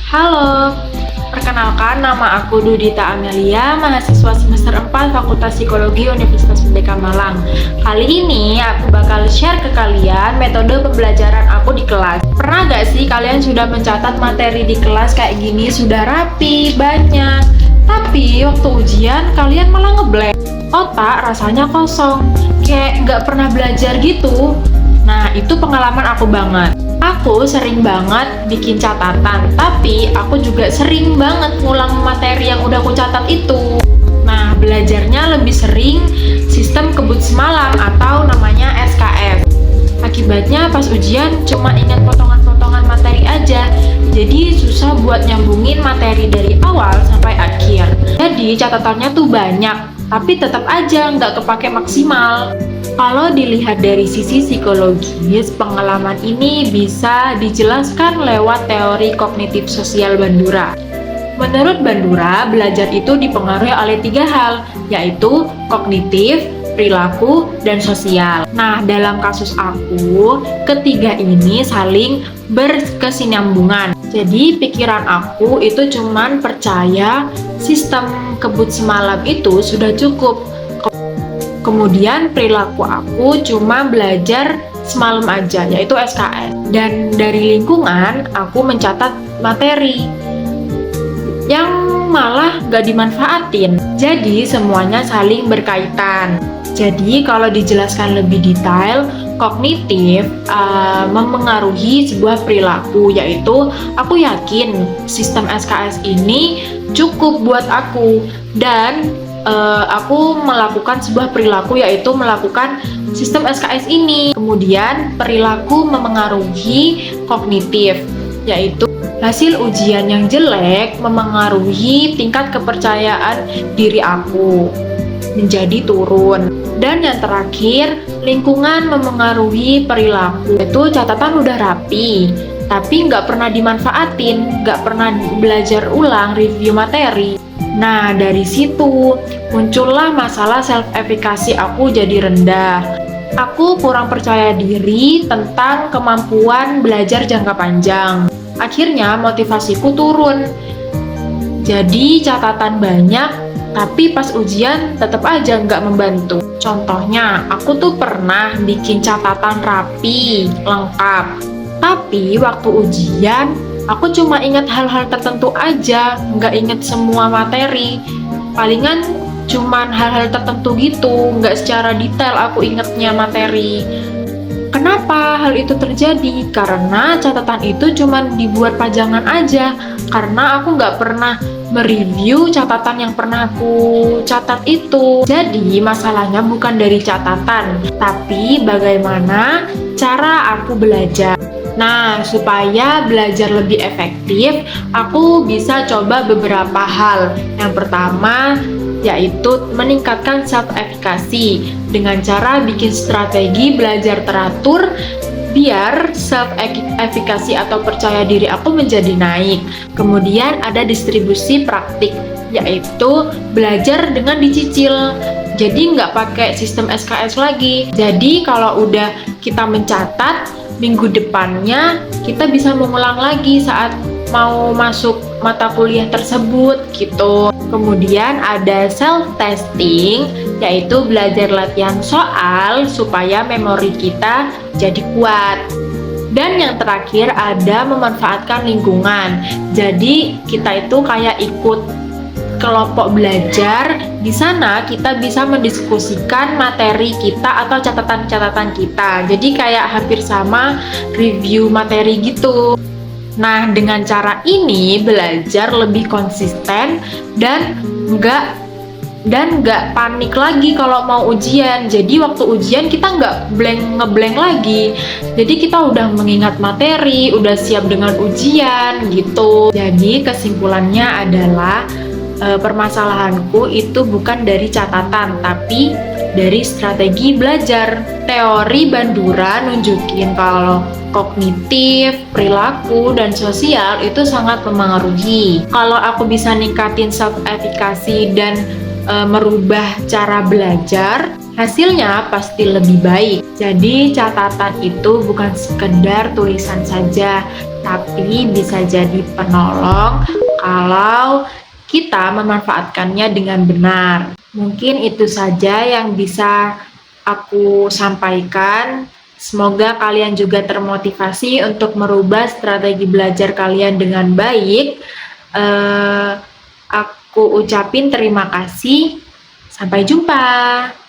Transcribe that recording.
Halo, perkenalkan nama aku Dudita Amelia, mahasiswa semester 4 Fakultas Psikologi Universitas Merdeka Malang. Kali ini aku bakal share ke kalian metode pembelajaran aku di kelas. Pernah gak sih kalian sudah mencatat materi di kelas kayak gini, sudah rapi, banyak, tapi waktu ujian kalian malah ngeblank, otak rasanya kosong, kayak gak pernah belajar gitu. Nah, itu pengalaman aku banget. Aku sering banget bikin catatan, tapi aku juga sering banget ngulang materi yang udah aku catat itu. Nah, belajarnya lebih sering sistem kebut semalam atau namanya SKS. Akibatnya pas ujian cuma ingat potongan-potongan materi aja, jadi susah buat nyambungin materi dari awal sampai akhir. Jadi catatannya tuh banyak, tapi tetap aja nggak kepake maksimal. Kalau dilihat dari sisi psikologis, pengalaman ini bisa dijelaskan lewat teori kognitif sosial Bandura. Menurut Bandura, belajar itu dipengaruhi oleh 3 hal, yaitu kognitif, perilaku, dan sosial. Nah, dalam kasus aku, ketiga ini saling berkesinambungan. Jadi, pikiran aku itu cuman percaya sistem kebut semalam itu sudah cukup. Kemudian perilaku aku cuma belajar semalam aja, yaitu SKS. Dan dari lingkungan, aku mencatat materi yang malah gak dimanfaatin. Jadi semuanya saling berkaitan. Jadi kalau dijelaskan lebih detail, kognitif memengaruhi sebuah perilaku, yaitu aku yakin sistem SKS ini cukup buat aku, dan aku melakukan sebuah perilaku, yaitu melakukan sistem SKS ini. Kemudian perilaku memengaruhi kognitif, yaitu hasil ujian yang jelek memengaruhi tingkat kepercayaan diri aku menjadi turun. Dan yang terakhir, lingkungan memengaruhi perilaku, yaitu catatan udah rapi tapi nggak pernah dimanfaatin, nggak pernah belajar ulang review materi. Nah, dari situ muncullah masalah self-efficacy aku jadi rendah. Aku kurang percaya diri tentang kemampuan belajar jangka panjang. Akhirnya motivasiku turun. Jadi catatan banyak, tapi pas ujian tetap aja nggak membantu. Contohnya, aku tuh pernah bikin catatan rapi, lengkap. Tapi waktu ujian, aku cuma ingat hal-hal tertentu aja, nggak ingat semua materi. Palingan cuman hal-hal tertentu gitu, nggak secara detail aku ingatnya materi. Kenapa hal itu terjadi? Karena catatan itu cuma dibuat pajangan aja, karena aku nggak pernah mereview catatan yang pernah aku catat itu. Jadi masalahnya bukan dari catatan, tapi bagaimana cara aku belajar. Nah, supaya belajar lebih efektif, aku bisa coba beberapa hal. Yang pertama, yaitu meningkatkan self-efficacy dengan cara bikin strategi belajar teratur biar self-efficacy atau percaya diri aku menjadi naik. Kemudian ada distribusi praktik, yaitu belajar dengan dicicil. Jadi nggak pakai sistem SKS lagi. Jadi kalau udah kita mencatat, minggu depannya kita bisa mengulang lagi saat mau masuk mata kuliah tersebut gitu. Kemudian ada self-testing, yaitu belajar latihan soal supaya memori kita jadi kuat. Dan yang terakhir ada memanfaatkan lingkungan. Jadi kita itu kayak ikut kelompok belajar. Di sana kita bisa mendiskusikan materi kita atau catatan-catatan kita. Jadi kayak hampir sama review materi gitu. Nah, dengan cara ini belajar lebih konsisten dan nggak panik lagi kalau mau ujian. Jadi waktu ujian kita nggak ngeblank lagi. Jadi kita udah mengingat materi, udah siap dengan ujian gitu. Jadi kesimpulannya adalah permasalahanku itu bukan dari catatan, tapi dari strategi belajar. Teori Bandura nunjukin kalau kognitif, perilaku, dan sosial itu sangat memengaruhi. Kalau aku bisa ningkatin self-efficacy dan merubah cara belajar, hasilnya pasti lebih baik. Jadi catatan itu bukan sekedar tulisan saja, tapi bisa jadi penolong kalau kita memanfaatkannya dengan benar. Mungkin itu saja yang bisa aku sampaikan. Semoga kalian juga termotivasi untuk merubah strategi belajar kalian dengan baik. Aku ucapin terima kasih. Sampai jumpa.